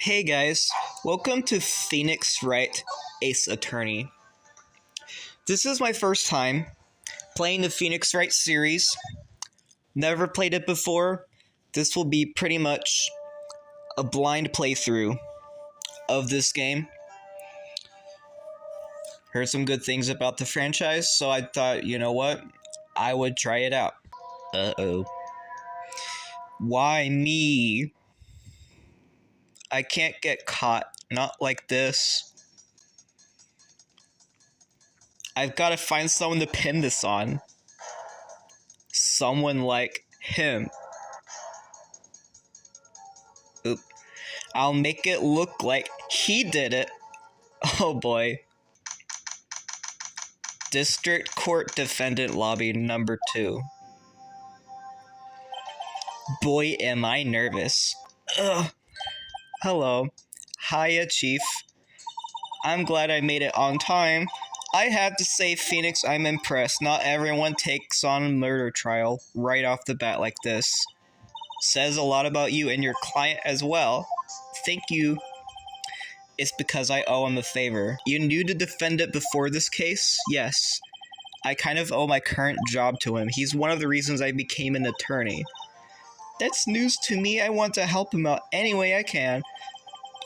Hey guys, welcome to Phoenix Wright Ace Attorney. This is my first time playing the Phoenix Wright series. Never played it before. This will be pretty much a blind playthrough of this game. Heard some good things about the franchise, so I thought, you know what? I would try it out. Uh-oh. Why me? I can't get caught. Not like this. I've got to find someone to pin this on. Someone like him. Oop. I'll make it look like he did it. Oh boy. District Court Defendant Lobby number 2. Boy, am I nervous. Ugh. Hello. Hiya, Chief. I'm glad I made it on time. I have to say, Phoenix, I'm impressed. Not everyone takes on a murder trial right off the bat like this. Says a lot about you and your client as well. Thank you. It's because I owe him a favor. You knew the defendant before this case? Yes. I kind of owe my current job to him. He's one of the reasons I became an attorney. That's news to me. I want to help him out any way I can.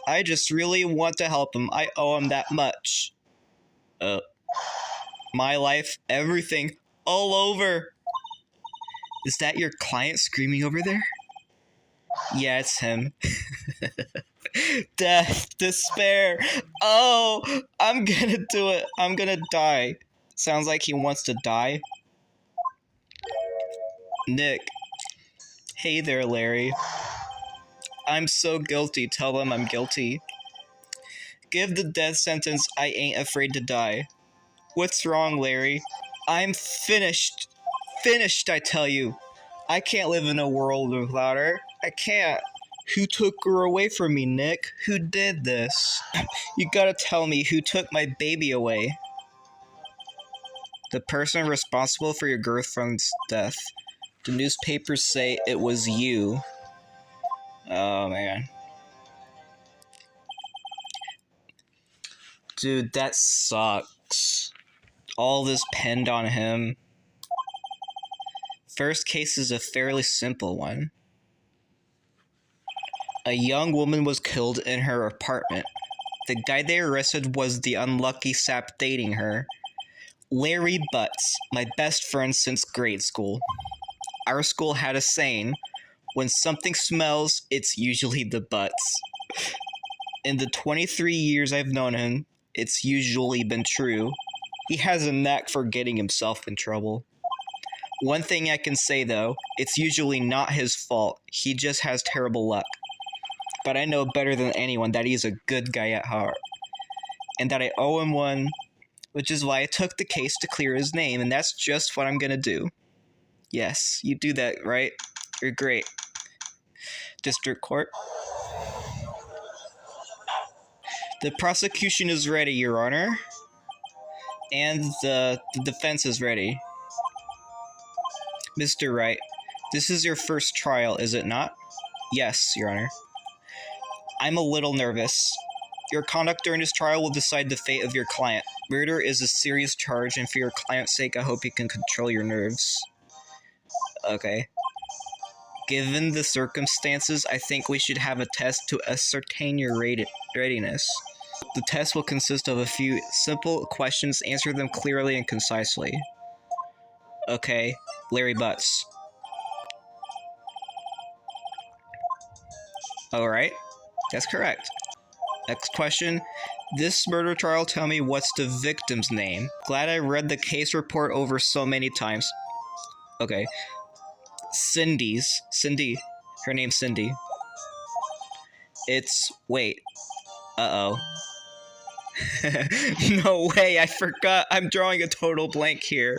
I just really want to help him. I owe him that much. My life, everything, all over. Is that your client screaming over there? Yeah, it's him. Death, despair. Oh, I'm gonna do it. I'm gonna die. Sounds like he wants to die. Nick. Hey there, Larry. I'm so guilty. Tell them I'm guilty. Give the death sentence. I ain't afraid to die. What's wrong, Larry? I'm finished. Finished, I tell you. I can't live in a world without her. I can't. Who took her away from me, Nick? Who did this? You gotta tell me who took my baby away. The person responsible for your girlfriend's death. The newspapers say it was you. Oh, man. Dude, that sucks. All this pinned on him. First case is a fairly simple one. A young woman was killed in her apartment. The guy they arrested was the unlucky sap dating her. Larry Butts, my best friend since grade school. Our school had a saying, when something smells, it's usually the butts. In the 23 years I've known him, it's usually been true. He has a knack for getting himself in trouble. One thing I can say though, it's usually not his fault. He just has terrible luck. But I know better than anyone that he's a good guy at heart. And that I owe him one, which is why I took the case to clear his name, and that's just what I'm gonna do. Yes, you do that, right? You're great. District Court. The prosecution is ready, Your Honor. And the defense is ready. Mr. Wright, this is your first trial, is it not? Yes, Your Honor. I'm a little nervous. Your conduct during this trial will decide the fate of your client. Murder is a serious charge, and for your client's sake, I hope you can control your nerves. Okay. Given the circumstances, I think we should have a test to ascertain your readiness. The test will consist of a few simple questions. Answer them clearly and concisely. Okay, Larry Butts. Alright, that's correct. Next question. This murder trial, tell me what's the victim's name? Glad I read the case report over so many times. Okay. Cindy. Her name's Cindy. It's... wait. Uh-oh. No way, I forgot. I'm drawing a total blank here.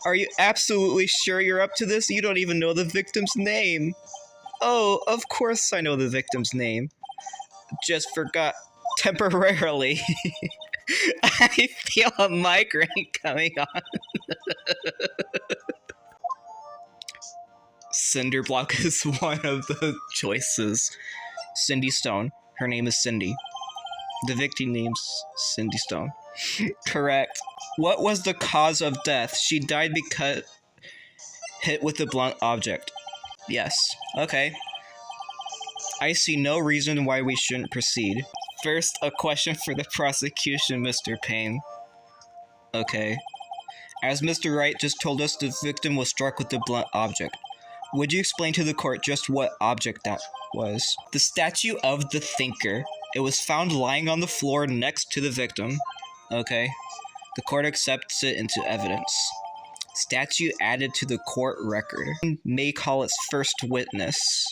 Are you absolutely sure you're up to this? You don't even know the victim's name. Oh, of course I know the victim's name. Just forgot temporarily. I feel a migraine coming on. Cinderblock is one of the choices. Cindy Stone. Her name is Cindy. The victim name's Cindy Stone. Correct. What was the cause of death? She died because hit with a blunt object. Yes. Okay. I see no reason why we shouldn't proceed. First, a question for the prosecution, Mr. Payne. Okay. As Mr. Wright just told us, the victim was struck with a blunt object. Would you explain to the court just what object that was? The statue of the Thinker. It was found lying on the floor next to the victim. Okay. The court accepts it into evidence. Statue added to the court record. May call its first witness.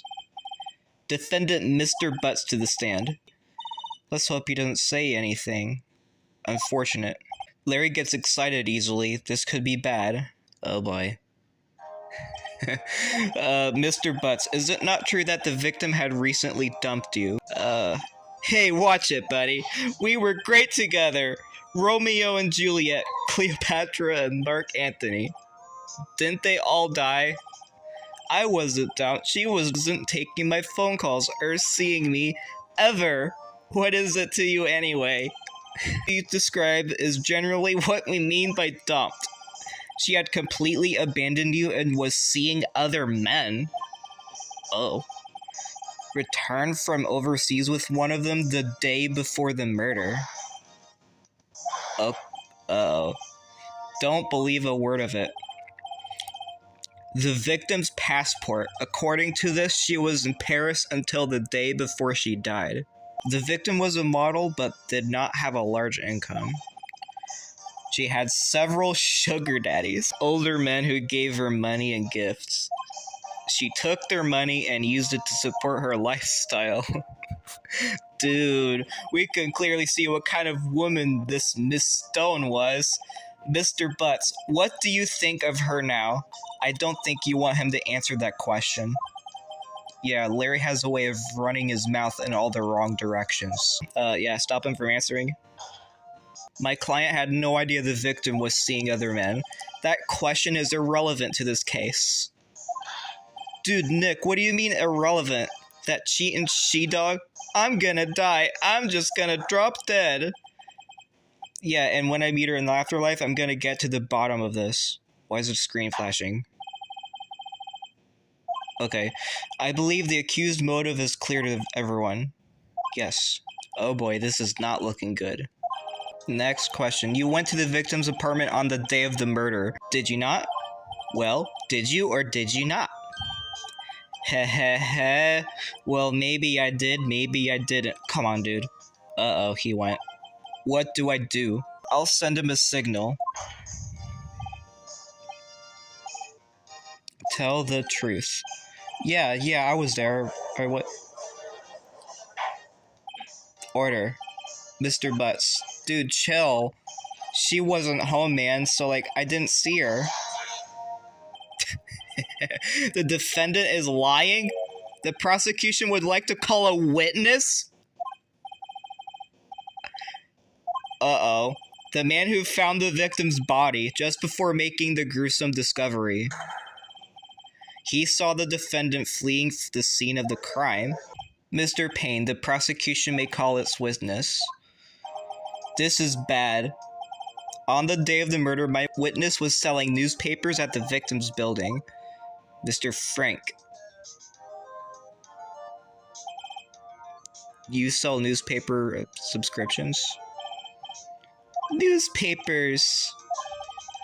Defendant Mr. Butts to the stand. Let's hope he doesn't say anything. Unfortunate. Larry gets excited easily. This could be bad. Oh boy. Mr. Butts, is it not true that the victim had recently dumped you? Hey, watch it, buddy. We were great together. Romeo and Juliet, Cleopatra and Mark Antony. Didn't they all die? I wasn't down. She wasn't taking my phone calls or seeing me ever. What is it to you anyway? You describe is generally what we mean by dumped. She had completely abandoned you and was seeing other men. Oh. Returned from overseas with one of them the day before the murder. Oh. Don't believe a word of it. The victim's passport. According to this, she was in Paris until the day before she died. The victim was a model but did not have a large income. She had several sugar daddies, older men who gave her money and gifts. She took their money and used it to support her lifestyle. Dude, we can clearly see what kind of woman this Miss Stone was. Mr. Butts, what do you think of her now? I don't think you want him to answer that question. Yeah, Larry has a way of running his mouth in all the wrong directions. Yeah, stop him from answering. My client had no idea the victim was seeing other men. That question is irrelevant to this case. Dude, Nick, what do you mean irrelevant? That cheating she-dog? I'm gonna die. I'm just gonna drop dead. Yeah, and when I meet her in the afterlife, I'm gonna get to the bottom of this. Why is the screen flashing? Okay. I believe the accused motive is clear to everyone. Yes. Oh boy, this is not looking good. Next question. You went to the victim's apartment on the day of the murder. Did you not? Well, did you or did you not? Heh. Well, maybe I did, maybe I didn't. Come on, dude. Uh-oh, he went. What do I do? I'll send him a signal. Tell the truth. Yeah, I was there. Or what? Order. Mr. Butts. Dude, chill. She wasn't home, man, so, I didn't see her. The defendant is lying? The prosecution would like to call a witness? Uh-oh. The man who found the victim's body just before making the gruesome discovery. He saw the defendant fleeing the scene of the crime. Mr. Payne, the prosecution may call its witness. This is bad. On the day of the murder, my witness was selling newspapers at the victim's building. Mr. Frank. You sell newspaper subscriptions? Newspapers!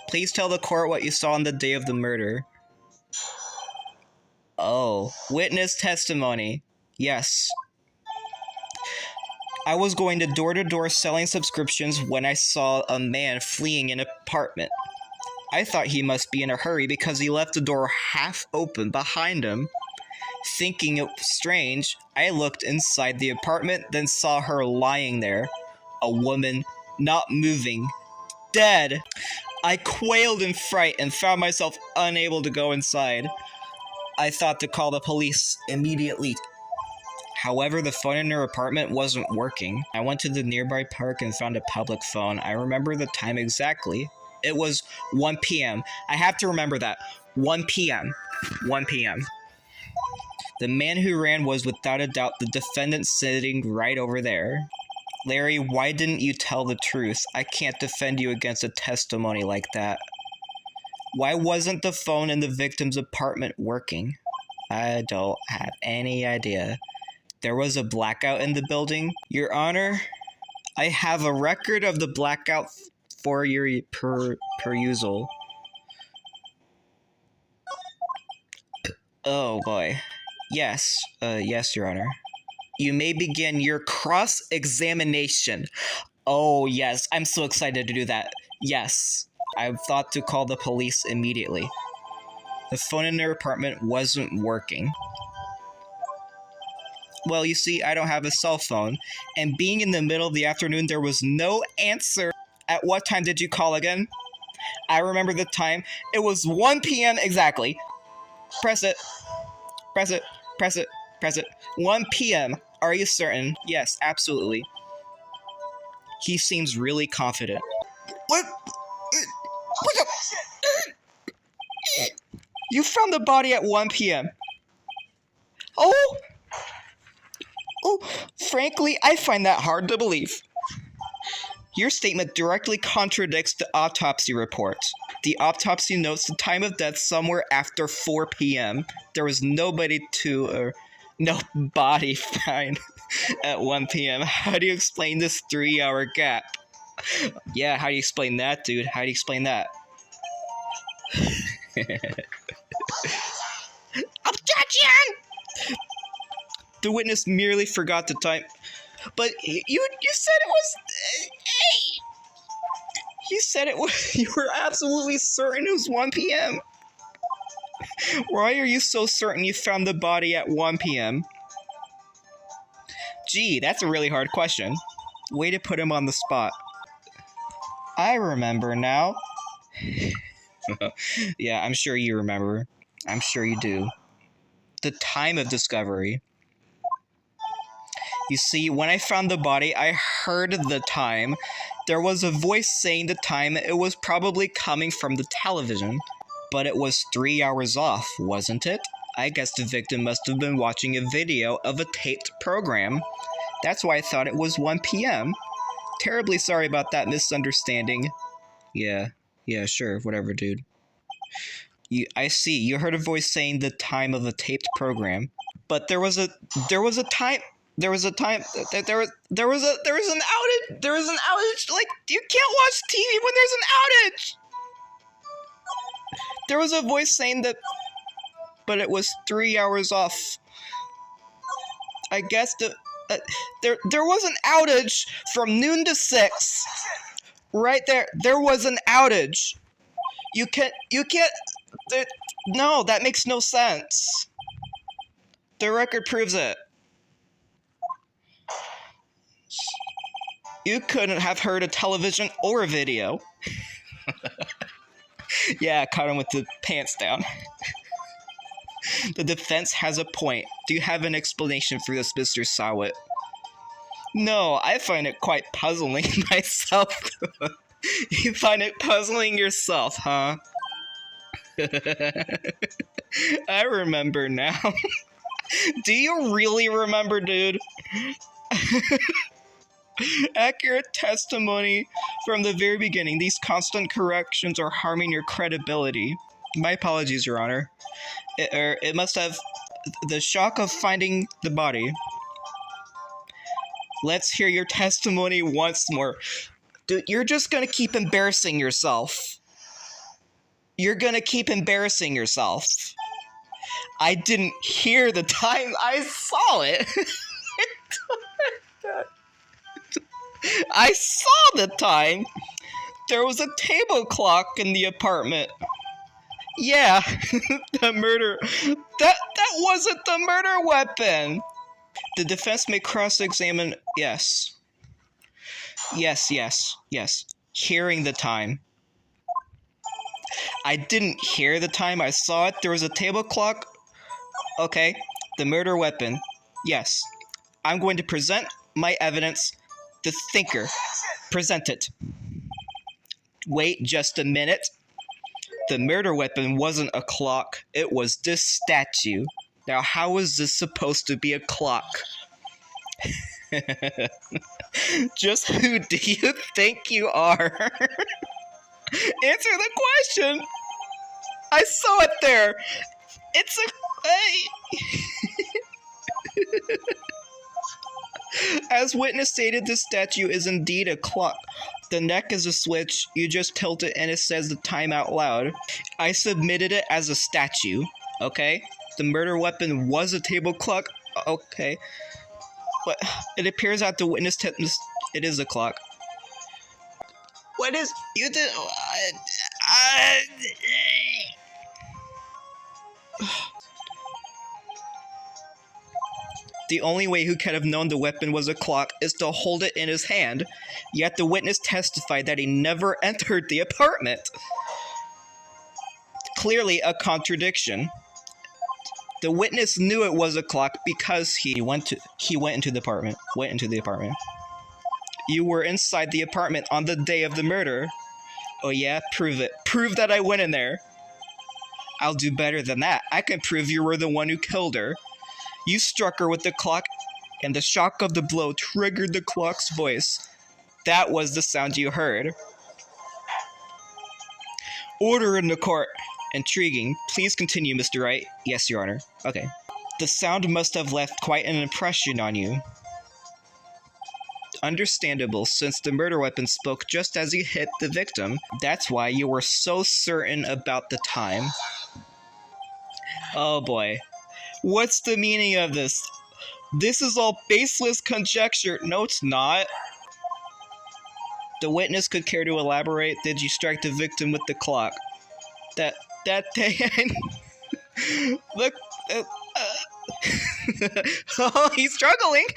Please tell the court what you saw on the day of the murder. Oh. Witness testimony. Yes. I was going to door selling subscriptions when I saw a man fleeing an apartment. I thought he must be in a hurry because he left the door half open behind him. Thinking it strange, I looked inside the apartment, then saw her lying there. A woman, not moving. Dead! I quailed in fright and found myself unable to go inside. I thought to call the police immediately. However, the phone in her apartment wasn't working. I went to the nearby park and found a public phone. I remember the time exactly. It was 1 p.m. I have to remember that. 1 p.m. 1 p.m. The man who ran was without a doubt the defendant sitting right over there. Larry, why didn't you tell the truth? I can't defend you against a testimony like that. Why wasn't the phone in the victim's apartment working? I don't have any idea. There was a blackout in the building? Your Honor, I have a record of the blackout for your perusal. Oh boy. Yes, yes, Your Honor. You may begin your cross-examination. Oh yes, I'm so excited to do that. Yes, I've thought to call the police immediately. The phone in their apartment wasn't working. Well, you see, I don't have a cell phone, and being in the middle of the afternoon, there was no answer. At what time did you call again? I remember the time. It was 1 p.m. exactly. Press it. Press it. Press it. Press it. 1 p.m. Are you certain? Yes, absolutely. He seems really confident. What? You found the body at 1 p.m. Oh, frankly, I find that hard to believe. Your statement directly contradicts the autopsy report. The autopsy notes the time of death somewhere after 4 p.m. There was no body found at 1 p.m. How do you explain this 3-hour gap? Yeah, how do you explain that, dude? How do you explain that? Objection! The witness merely forgot the time. But you said it was... You said it was... You were absolutely certain it was 1 p.m. Why are you so certain you found the body at 1 p.m.? Gee, that's a really hard question. Way to put him on the spot. I remember now. Yeah, I'm sure you remember. I'm sure you do. The time of discovery. You see, when I found the body, I heard the time. There was a voice saying the time. It was probably coming from the television. But it was 3 hours off, wasn't it? I guess the victim must have been watching a video of a taped program. That's why I thought it was 1 p.m. Terribly sorry about that misunderstanding. Yeah, sure, whatever, dude. I see, you heard a voice saying the time of a taped program. But there was an outage. There was an outage. Like, you can't watch TV when there's an outage. There was a voice saying that, but it was 3 hours off. I guess there was an outage from noon to 6. Right there, there was an outage. You can't. No, that makes no sense. The record proves it. You couldn't have heard a television or a video. Yeah, I caught him with the pants down. The defense has a point. Do you have an explanation for this, Mr. Sawit? No, I find it quite puzzling myself. You find it puzzling yourself, huh? I remember now. Do you really remember, dude? Accurate testimony from the very beginning. These constant corrections are harming your credibility. My apologies, Your Honor. It must have the shock of finding the body. Let's hear your testimony once more. Dude, you're just gonna keep embarrassing yourself. You're gonna keep embarrassing yourself. I didn't hear the time. I saw it. I saw the time. There was a table clock in the apartment. Yeah, the murder. That wasn't the murder weapon. The defense may cross-examine. Yes. Hearing the time. I didn't hear the time. I saw it. There was a table clock. Okay. The murder weapon. Yes. I'm going to present my evidence. The thinker. Present it. Wait just a minute. The murder weapon wasn't a clock. It was this statue. Now, how is this supposed to be a clock? Just who do you think you are? Answer the question! I saw it there! It's a... As witness stated, this statue is indeed a clock. The neck is a switch, you just tilt it and it says the time out loud. I submitted it as a statue, okay? The murder weapon was a table clock, okay. But it appears that the witness it is a clock. What is... you did... The only way he could have known the weapon was a clock is to hold it in his hand, yet the witness testified that he never entered the apartment. Clearly a contradiction. The witness knew it was a clock because he went into the apartment. You were inside the apartment on the day of the murder. Oh yeah? Prove it. Prove that I went in there. I'll do better than that. I can prove you were the one who killed her. You struck her with the clock, and the shock of the blow triggered the clock's voice. That was the sound you heard. Order in the court. Intriguing. Please continue, Mr. Wright. Yes, Your Honor. Okay. The sound must have left quite an impression on you. Understandable, since the murder weapon spoke just as you hit the victim. That's why you were so certain about the time. Oh boy. What's the meaning of this? This is all baseless conjecture. No, it's not. The witness could care to elaborate. Did you strike the victim with the clock? That day. Look. Oh, he's struggling.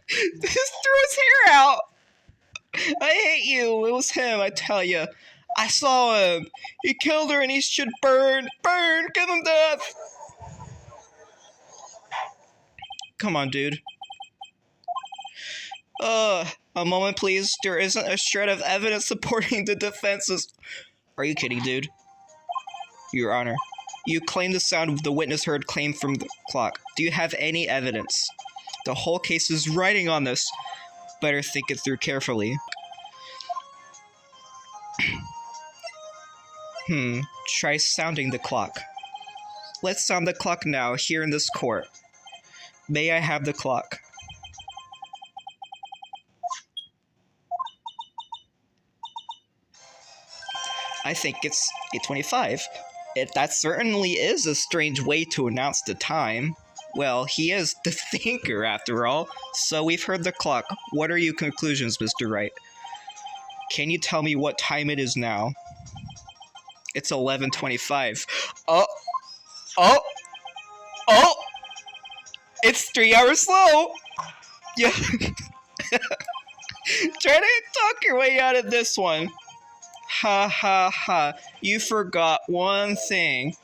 Just threw his hair out. I hate you. It was him, I tell you. I saw him. He killed her and he should burn. Burn! Give him death! Come on, dude. A moment, please. There isn't a shred of evidence supporting the defenses. Are you kidding, dude? Your Honor, you claim the sound the witness heard came from the clock. Do you have any evidence? The whole case is riding on this. Better think it through carefully. Try sounding the clock. Let's sound the clock now, here in this court. May I have the clock? I think it's 8:25. That certainly is a strange way to announce the time. Well, he is the thinker, after all. So we've heard the clock. What are your conclusions, Mr. Wright? Can you tell me what time it is now? It's 11:25. Oh! It's 3 hours slow! Yeah. Try to talk your way out of this one. Ha ha ha. You forgot one thing.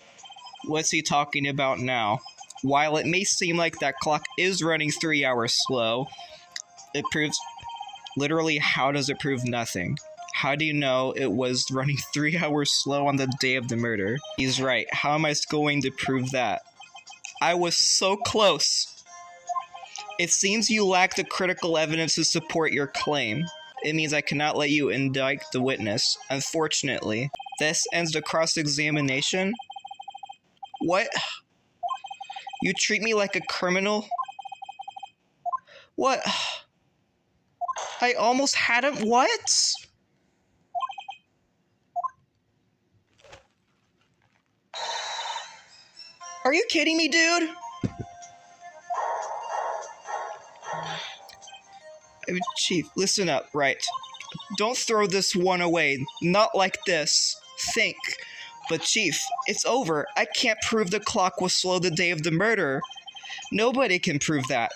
What's he talking about now? While it may seem like that clock is running 3 hours slow, it proves... Literally, how does it prove nothing? How do you know it was running 3 hours slow on the day of the murder? He's right. How am I going to prove that? I was so close. It seems you lack the critical evidence to support your claim. It means I cannot let you indict the witness. Unfortunately, this ends the cross-examination. What? You treat me like a criminal? What? I almost had him. What? Are you kidding me, dude? Chief, listen up, right? Don't throw this one away. Not like this. Think. But Chief, it's over. I can't prove the clock was slow the day of the murder. Nobody can prove that.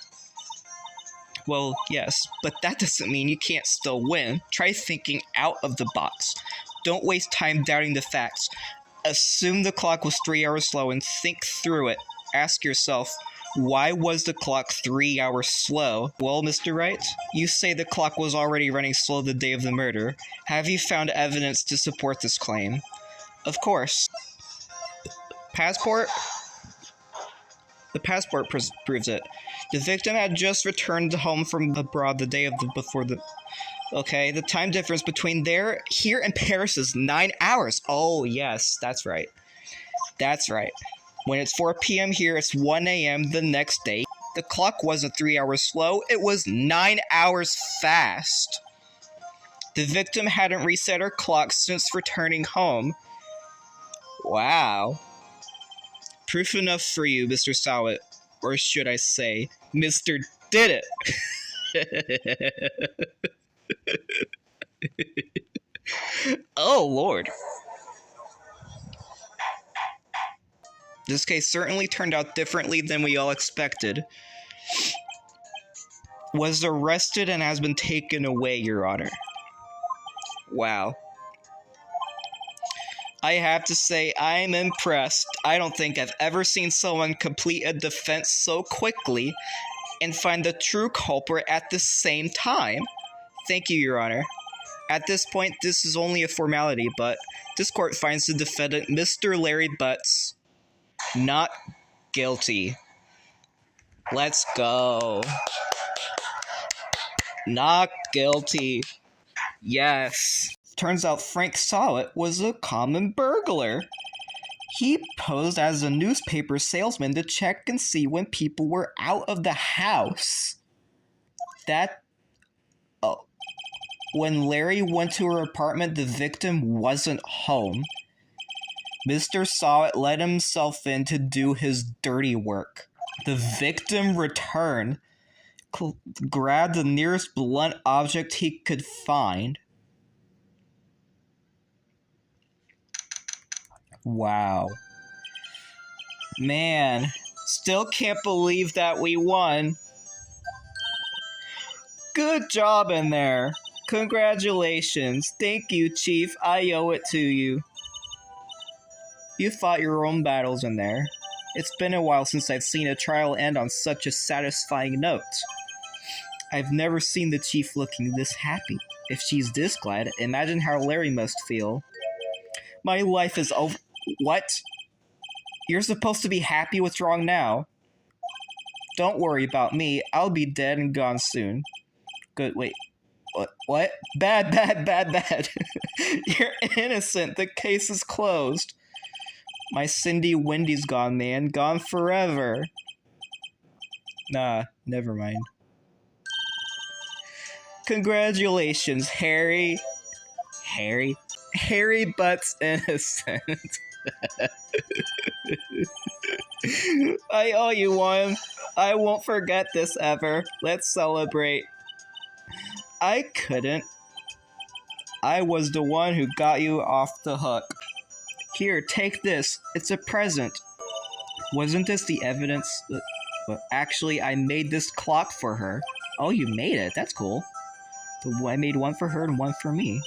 Well, yes, but that doesn't mean you can't still win. Try thinking out of the box. Don't waste time doubting the facts. Assume the clock was 3 hours slow and think through it. Ask yourself, why was the clock 3 hours slow? Well, Mr. Wright, you say the clock was already running slow the day of the murder. Have you found evidence to support this claim? Of course. Passport? The passport proves it. The victim had just returned home from abroad the day of before the... Okay, the time difference between here and Paris is 9 hours. Oh, yes, that's right. That's right. When it's 4 p.m. here, it's 1 a.m. the next day. The clock wasn't 3 hours slow, it was 9 hours fast. The victim hadn't reset her clock since returning home. Wow. Proof enough for you, Mr. Sowett. Or should I say, Mr. Did It. Oh, Lord. This case certainly turned out differently than we all expected. Was arrested and has been taken away, Your Honor. Wow. I have to say, I'm impressed. I don't think I've ever seen someone complete a defense so quickly and find the true culprit at the same time. Thank you, Your Honor. At this point, this is only a formality, but this court finds the defendant, Mr. Larry Butts, not guilty. Let's go. Not guilty. Yes. Turns out Frank Sowett was a common burglar. He posed as a newspaper salesman to check and see when people were out of the house. When Larry went to her apartment, the victim wasn't home. Mr. Sowett let himself in to do his dirty work. The victim returned, grabbed the nearest blunt object he could find. Wow. Man, still can't believe that we won. Good job in there. Congratulations. Thank you, Chief. I owe it to you. You fought your own battles in there. It's been a while since I've seen a trial end on such a satisfying note. I've never seen the Chief looking this happy. If she's this glad, imagine how Larry must feel. My life is over. What? You're supposed to be happy? What's wrong now? Don't worry about me. I'll be dead and gone soon. Good, wait. What? Bad. You're innocent. The case is closed. My Cindy Wendy's gone, man. Gone forever. Nah, never mind. Congratulations, Harry. Harry Butts innocent. I owe you one. I won't forget this ever. Let's celebrate. I couldn't. I was the one who got you off the hook. Here, take this. It's a present. Wasn't this the evidence? Actually, I made this clock for her. Oh, you made it. That's cool. I made one for her and one for me.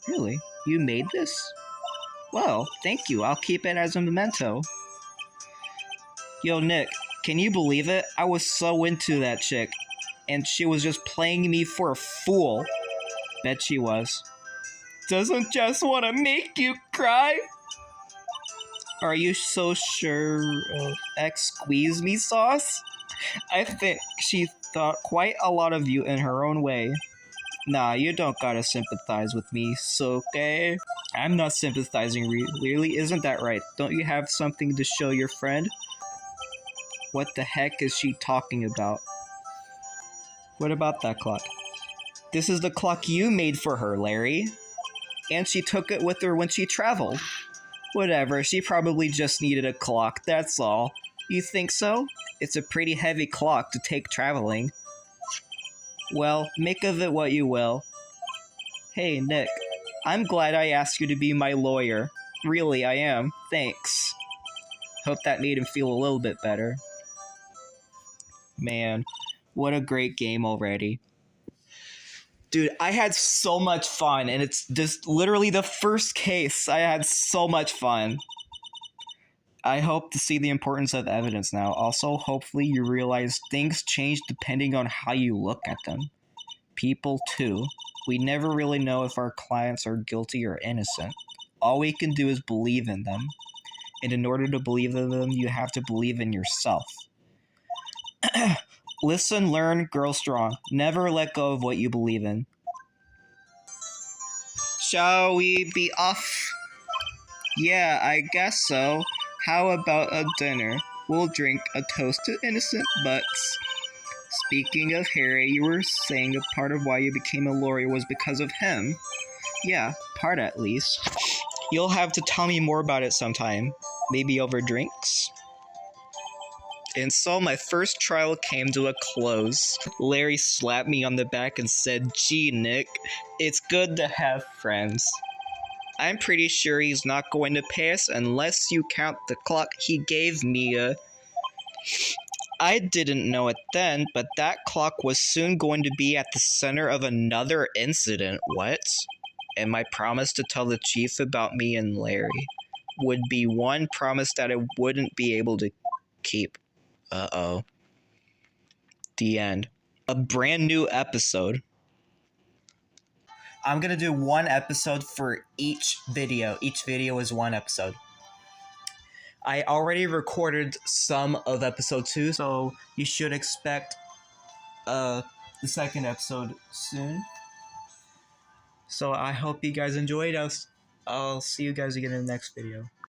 Really? You made this? Well, thank you. I'll keep it as a memento. Yo, Nick, can you believe it? I was so into that chick, and she was just playing me for a fool. Bet she was. Doesn't just want to make you cry? Are you so sure of Squeeze Me sauce? I think she thought quite a lot of you in her own way. Nah, you don't gotta sympathize with me, okay? I'm not sympathizing, really, isn't that right? Don't you have something to show your friend? What the heck is she talking about? What about that clock? This is the clock you made for her, Larry. And she took it with her when she traveled. Whatever, she probably just needed a clock, that's all. You think so? It's a pretty heavy clock to take traveling. Well, make of it what you will. Hey, Nick, I'm glad I asked you to be my lawyer. Really, I am. Thanks. Hope that made him feel a little bit better. Man, what a great game already. Dude, I had so much fun, and it's just literally the first case. I had so much fun. I hope to see the importance of evidence now. Also, hopefully you realize things change depending on how you look at them. People, too. We never really know if our clients are guilty or innocent. All we can do is believe in them. And in order to believe in them, you have to believe in yourself. Listen, learn, grow strong. Never let go of what you believe in. Shall we be off? Yeah, I guess so. How about a dinner? We'll drink a toast to innocent butts. Speaking of Harry, you were saying a part of why you became a lawyer was because of him. Yeah, part at least. You'll have to tell me more about it sometime. Maybe over drinks? And so my first trial came to a close. Larry slapped me on the back and said, "Gee, Nick, it's good to have friends." I'm pretty sure he's not going to pass unless you count the clock he gave me. I didn't know it then, but that clock was soon going to be at the center of another incident. What? And my promise to tell the chief about me and Larry would be one promise that I wouldn't be able to keep. Uh-oh. The end. A brand new episode. I'm gonna do one episode for each video. Each video is one episode. I already recorded some of episode 2, so you should expect the second episode soon. So I hope you guys enjoyed. I'll see you guys again in the next video.